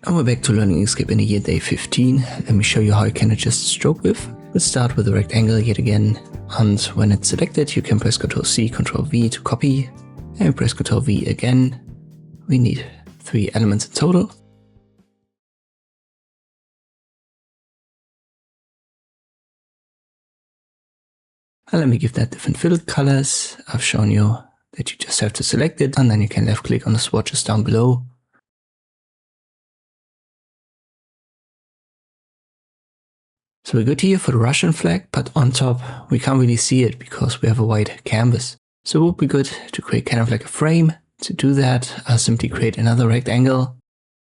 And we're back to learning Inkscape in the year day 15. Let me show you how you can adjust the stroke width. Let's start with a rectangle yet again. And when it's selected, you can press Ctrl C, Ctrl V to copy. And press Ctrl V again. We need 3 elements in total. And let me give that different fill colors. I've shown you that you just have to select it, and then you can left click on the swatches down below. So we're good here for the Russian flag, but on top we can't really see it because we have a white canvas. So it would be good to create kind of like a frame. To do that, I'll simply create another rectangle,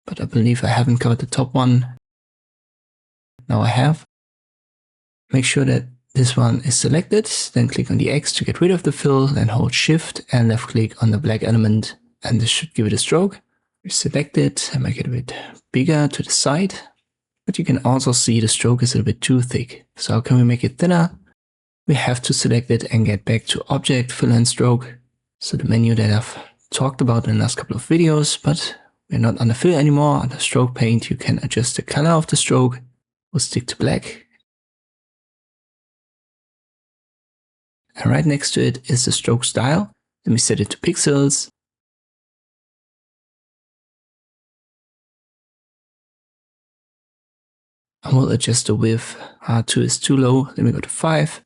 but I believe I haven't covered the top one. Now I have. Make sure that this one is selected, then click on the X to get rid of the fill, then hold Shift and left click on the black element, and this should give it a stroke. Select it and make it a bit bigger to the side. But you can also see the stroke is a little bit too thick. So how can we make it thinner? We have to select it and get back to Object, Fill and Stroke. So the menu that I've talked about in the last couple of videos, but we're not under Fill anymore. Under Stroke Paint, you can adjust the color of the stroke. We'll stick to black. And right next to it is the stroke style. Let me set it to pixels. And we'll adjust the width. 2 is too low. Let me go to 5.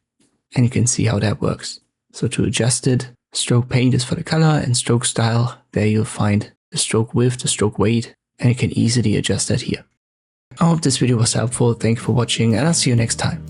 And you can see how that works. So to adjust it, stroke paint is for the color, and stroke style, there you'll find the stroke width, the stroke weight, and you can easily adjust that here. I hope this video was helpful. Thank you for watching, and I'll see you next time.